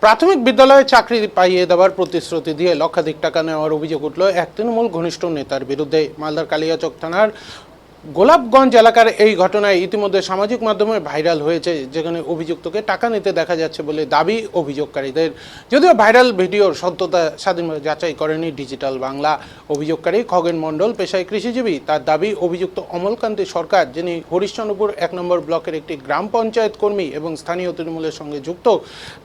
প্রাথমিক বিদ্যালয়ে চাকরি পাইয়ে দেওয়ার প্রতিশ্রুতি দিয়ে লক্ষাধিক টাকা নেওয়ার অভিযোগ উঠল এক তৃণমূল ঘনিষ্ঠ নেতার বিরুদ্ধে। মালদার কালিয়াচক থানার গোলাপগঞ্জ এলাকার এই ঘটনায় ইতিমধ্যে সামাজিক মাধ্যমে ভাইরাল হয়েছে, যেখানে অভিযুক্তকে টাকা নিতে দেখা যাচ্ছে বলে দাবি অভিযোগকারীদের। যদিও ভাইরাল ভিডিওর সত্যতা স্বাধীনভাবে যাচাই করেনি ডিজিটাল বাংলা। অভিযোগকারী খগেন মণ্ডল পেশায় কৃষিজীবী। তার দাবি অভিযুক্ত অমলকান্তি সরকার, যিনি হরিশ্চন্দ্রপুর 1 নম্বর ব্লকের একটি গ্রাম পঞ্চায়েত কর্মী এবং স্থানীয় তৃণমূলের সঙ্গে যুক্ত,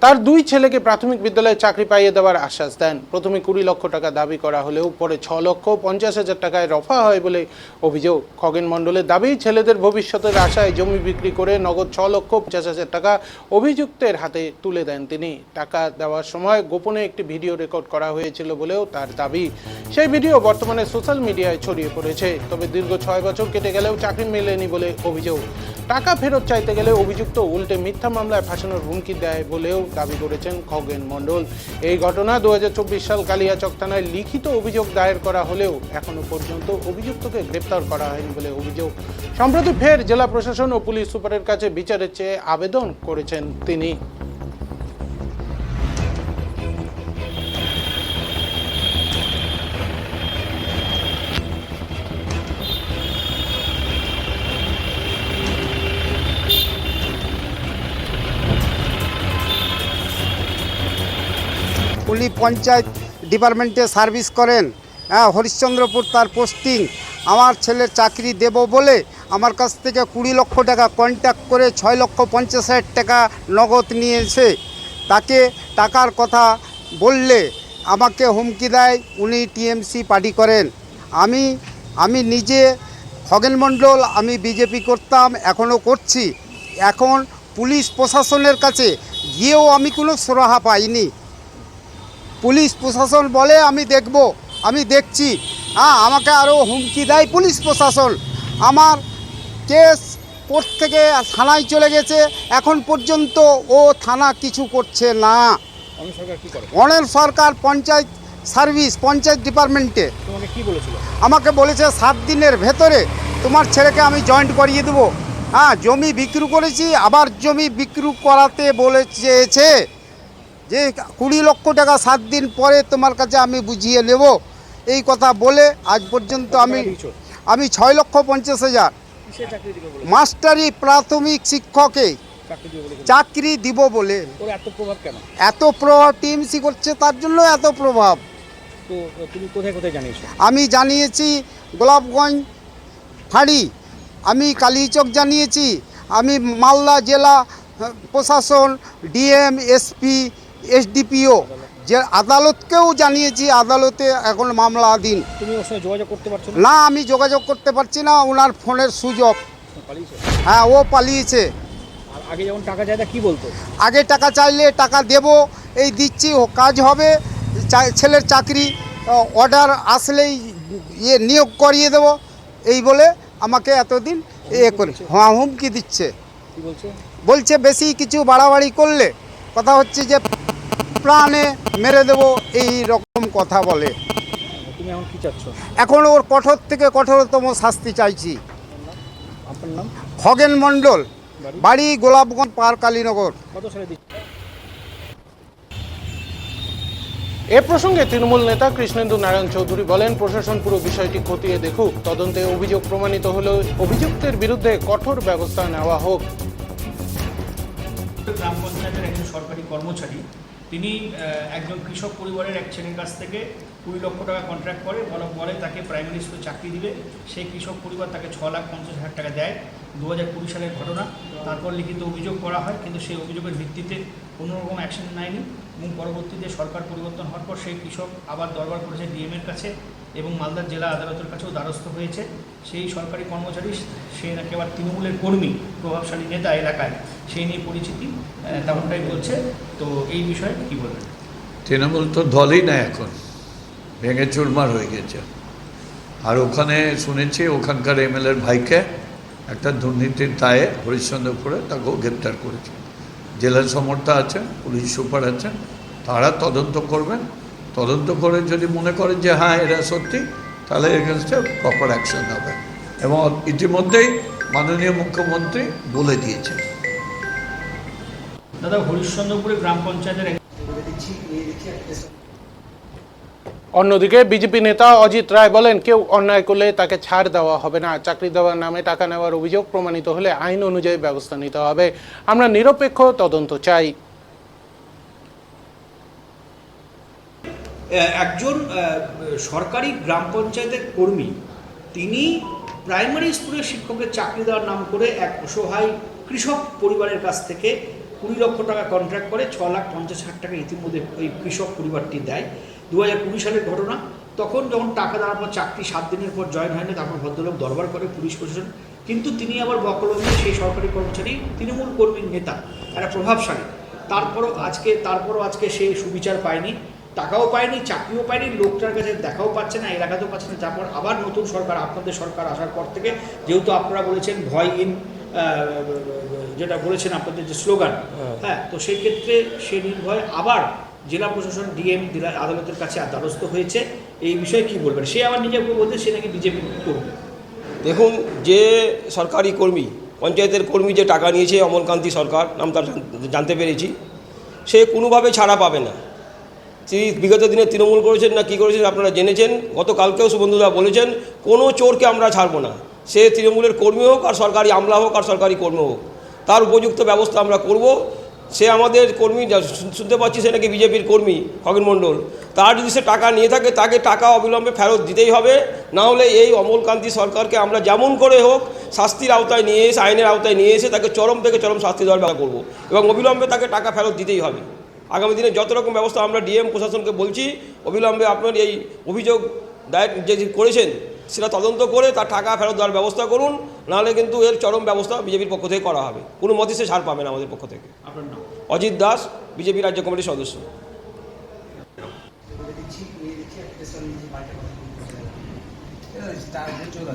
তার 2 ছেলেকে প্রাথমিক বিদ্যালয়ে চাকরি পাইয়ে দেওয়ার আশ্বাস দেন। প্রথমে 20 লক্ষ টাকা দাবি করা হলেও পরে 6,50,000 টাকায় রফা হয় বলে অভিযোগ। খগেন মণ্ডলের দাবি, ছেলেদের ভবিষ্যতের আশায় জমি বিক্রি করে নগদ 6,50,000 টাকা অভিযুক্তের হাতে তুলে দেন তিনি। টাকা দেওয়ার সময় গোপনে একটি ভিডিও রেকর্ড করা হয়েছিল বলেও তার দাবি। সেই ভিডিও বর্তমানে সোশ্যাল মিডিয়ায় ছড়িয়ে পড়েছে। তবে দীর্ঘ 6 বছর কেটে গেলেও চাকরি মেলেনি বলে অভিযোগ। টাকা ফেরত চাইতে গেলে অভিযুক্ত উল্টে মিথ্যা মামলায় ফাঁসানোর হুমকি দেয় বলেও দাবি করেছেন খগেন মণ্ডল। এই ঘটনা 2024 সাল কালিয়াচক থানায় লিখিত অভিযোগ দায়ের করা হলেও এখনো পর্যন্ত অভিযুক্তকে গ্রেপ্তার করা হয়নি বলে অভিযোগ। সম্প্রতি ফের জেলা প্রশাসন ও পুলিশ সুপারের কাছে বিচারের চেয়ে আবেদন করেছেন তিনি। উনি পঞ্চায়েত ডিপার্টমেন্টে সার্ভিস করেন, হরিশ্চন্দ্রপুর তার পোস্টিং। আমার ছেলের চাকরি দেব বলে আমার কাছ থেকে 20 লক্ষ টাকা কন্ট্যাক্ট করে 6,50,000 টাকা নগদ নিয়েছে। তাকে টাকার কথা বললে আমাকে হুমকি দেয়। উনি টিএমসি পার্টি করেন। আমি নিজে খগেন মণ্ডল, আমি বিজেপি করতাম, এখনও করছি। এখন পুলিশ প্রশাসনের কাছে গিয়েও আমি কোনো সুরাহা পাইনি। পুলিশ প্রশাসন বলে আমি দেখব, আমি দেখছি, আমাকে আরও হুমকি দেয় পুলিশ প্রশাসন। আমার কেস কোর্ট থেকে থানায় চলে গেছে, এখন পর্যন্ত ও থানা কিছু করছে না। অনিল সরকার পঞ্চায়েত সার্ভিস, পঞ্চায়েত ডিপার্টমেন্টে আমাকে বলেছে 7 দিনের ভেতরে তোমার ছেলেকে আমি জয়েন্ট করিয়ে দেবো। জমি বিক্রি করেছি, আবার জমি বিক্রি করাতে বলে চেয়েছে যে 20 লক্ষ টাকা 7 দিন পরে তোমার কাছে আমি বুঝিয়ে নেব। এই কথা বলে আজ পর্যন্ত আমি 6,50,000 মাস্টারি প্রাথমিক শিক্ষকে চাকরি দিব বলে। এত প্রভাব টিএমসি করছে, তার জন্য এত প্রভাব। আমি জানিয়েছি গোলাপগঞ্জ ফাঁড়ি, আমি কালিয়াচক জানিয়েছি, আমি মালদা জেলা প্রশাসন, ডিএম, এসপি, এসডিপিও যে আদালতকেও জানিয়েছি। আদালতে এখন মামলাধীন। যোগাযোগ করতে পারছো না? আমি যোগাযোগ করতে পারছি না, ওনার ফোনের সুযোগ। হ্যাঁ, ও পালিয়েছে। আগে যখন টাকা চাইলে কি বলতো? আগে টাকা চাইলে টাকা দেব, এই দিচ্ছি, ও কাজ হবে, ছেলের চাকরি অর্ডার আসলেই নিয়োগ করিয়ে দেব, এই বলে আমাকে এতদিন করে হুমকি দিচ্ছে। বলছে বেশি কিছু বাড়াবাড়ি করলে কথা হচ্ছে যে প্রাণে মেরে দেব, এই রকম কথা বলে। তুমি এখন কি চাচ্ছ? এখন ওর কঠোর থেকে কঠোরতম শাস্তি চাইছি। আপনার নাম? খগেন মণ্ডল, বাড়ি গোলাপগঞ্জ, পার কালীনগর। কত সালে এ প্রসঙ্গে তৃণমূল নেতা কৃষ্ণেন্দু নারায়ণ চৌধুরী বলেন, প্রশাসন পুরো বিষয়টি খতিয়ে দেখুক, তদন্তে অভিযোগ প্রমাণিত হলে অভিযুক্তের বিরুদ্ধে কঠোর ব্যবস্থা নেওয়া হোক। গ্রাম পঞ্চায়েতের একজন সরকারি কর্মচারী, তিনি একজন কৃষক পরিবারের এক ছেলের কাছ থেকে 20 লক্ষ টাকা কন্ট্রাক্ট করে, বলে তাকে প্রাইমারি স্কুলে চাকরি দিবে। সেই কৃষক পরিবার তাকে 6,50,000 টাকা দেয়। 2020 সালের ঘটনা। তারপর লিখিত অভিযোগ করা হয়, কিন্তু সেই অভিযোগের ভিত্তিতে কোনোরকম অ্যাকশন নেয়নি এবং পরবর্তীতে সরকার পরিবর্তন হওয়ার পর সেই কৃষক আবার দরবার করেছে ডিএমের কাছে এবং মালদার জেলা আদালতের কাছেও দ্বারস্থ হয়েছে। সেই সরকারি কর্মচারী, সে নাকি আবার তৃণমূলের কর্মী, প্রভাবশালী নেতা এলাকায়, সেই নিয়ে পরিচিতি, তেমনটাই বলছে। তো এই বিষয়ে কী বলবেন? তৃণমূল তো দলই না, এখন ভেঙে চুরমার হয়ে গেছে। আর ওখানে শুনেছি ওখানকার এমএলএর ভাইকে একটা দুর্নীতির দায়ে হরিশ্চন্দ্রপুরে তাকেও গ্রেপ্তার করেছে। জেলা সমর্থা আছেন, পুলিশ সুপার আছেন, তারা তদন্ত করবেন। তদন্ত করে যদি মনে করেন যে হ্যাঁ এরা সত্যি, তাহলে এগেনস্টে প্রপার অ্যাকশন হবে। এবং ইতিমধ্যেই মাননীয় মুখ্যমন্ত্রী বলে দিয়েছেন। দাদা, হরিশ্চন্দ্রপুরে গ্রাম পঞ্চায়েতের অন্যদিকে বিজেপি নেতা অজিত রায় বলেন, কেউ অন্যায় করলে তাকে ছাড় দেওয়া হবে না। চাকরি দেওয়ার নামে টাকা নেওয়ার অভিযোগ প্রমাণিত হলে আইন অনুযায়ী ব্যবস্থা নিতে হবে। আমরা নিরপেক্ষ তদন্ত চাই। একজন সরকারি গ্রাম পঞ্চায়েতের কর্মী, তিনি প্রাইমারি স্কুলের শিক্ষকের চাকরি দেওয়ার নাম করে এক অসহায় কৃষক পরিবারের কাছ থেকে 20 লক্ষ টাকা কন্ট্রাক্ট করে 6,50,000 টাকা ইতিমধ্যে ওই কৃষক পরিবারটি দেয়। 2020 সালের ঘটনা। তখন যখন টাকা দেওয়ার পর চাকরি 7 দিনের পর জয়েন হয়নি, তারপর ভদ্রলোক দরবার করে পুলিশ প্রশাসন, কিন্তু তিনি আবার বকলমে সেই সরকারি কর্মচারী, তৃণমূল কর্মীর নেতা, একটা প্রভাবশালী। তারপরও আজকে সে সুবিচার পায়নি, টাকাও পায়নি, চাকরিও পায়নি, লোকটার কাছে দেখাও পাচ্ছে না, এলাকাতেও পাচ্ছে না। তারপর আবার নতুন সরকার, আপনাদের সরকার আসার পর থেকে, যেহেতু আপনারা বলেছেন ভয় ইন, যেটা বলেছেন আপনাদের যে স্লোগান, হ্যাঁ, তো সেই ক্ষেত্রে সে নির্ভয় আবার জেলা প্রশাসন, ডিএম আদালতের কাছে দ্বারস্থ হয়েছে। এই বিষয়ে কি বলবেন? সে আবার নিজে বলতে সে নাকি বিজেপি কর্মী। দেখুন, যে সরকারি কর্মী, পঞ্চায়েতের কর্মী যে টাকা নিয়েছে, অমলকান্তি সরকার নাম তার জানতে পেরেছি, সে কোনোভাবে ছাড়া পাবে না। তিনি বিগত দিনে তৃণমূল করেছেন না কি করেছেন আপনারা জেনেছেন। গতকালকেও শুভেন্দুদা বলেছেন, কোনো চোরকে আমরা ছাড়বো না, সে তৃণমূলের কর্মী হোক আর সরকারি আমলা হোক আর সরকারি কর্মী হোক, তার উপযুক্ত ব্যবস্থা আমরা করব। সে আমাদের কর্মী, শুনতে পাচ্ছি সে নাকি বিজেপির কর্মী, খগেন মণ্ডল। তার যদি সে টাকা নিয়ে থাকে, তাকে টাকা অবিলম্বে ফেরত দিতেই হবে। না হলে এই অমলকান্তি সরকারকে আমরা যেমন করে হোক শাস্তির আওতায় নিয়ে এসে, আইনের আওতায় নিয়ে এসে তাকে চরম থেকে চরম শাস্তি দেওয়ার ব্যবস্থা করবো এবং অবিলম্বে তাকে টাকা ফেরত দিতেই হবে। আগামী দিনে যত রকম ব্যবস্থা আমরা ডিএম প্রশাসনকে বলছি, অবিলম্বে আপনার এই অভিযোগ দায়ের যে করেছেন সেটা তদন্ত করে তার টাকা ফেরত দেওয়ার ব্যবস্থা করুন। নাহলে কিন্তু এর চরম ব্যবস্থা বিজেপির পক্ষ থেকে করা হবে। কোনো মতেই সে ছাড় পাবে না আমাদের পক্ষ থেকে। আপনার নাম? অজিত দাস, বিজেপি রাজ্য কমিটির সদস্য। চলে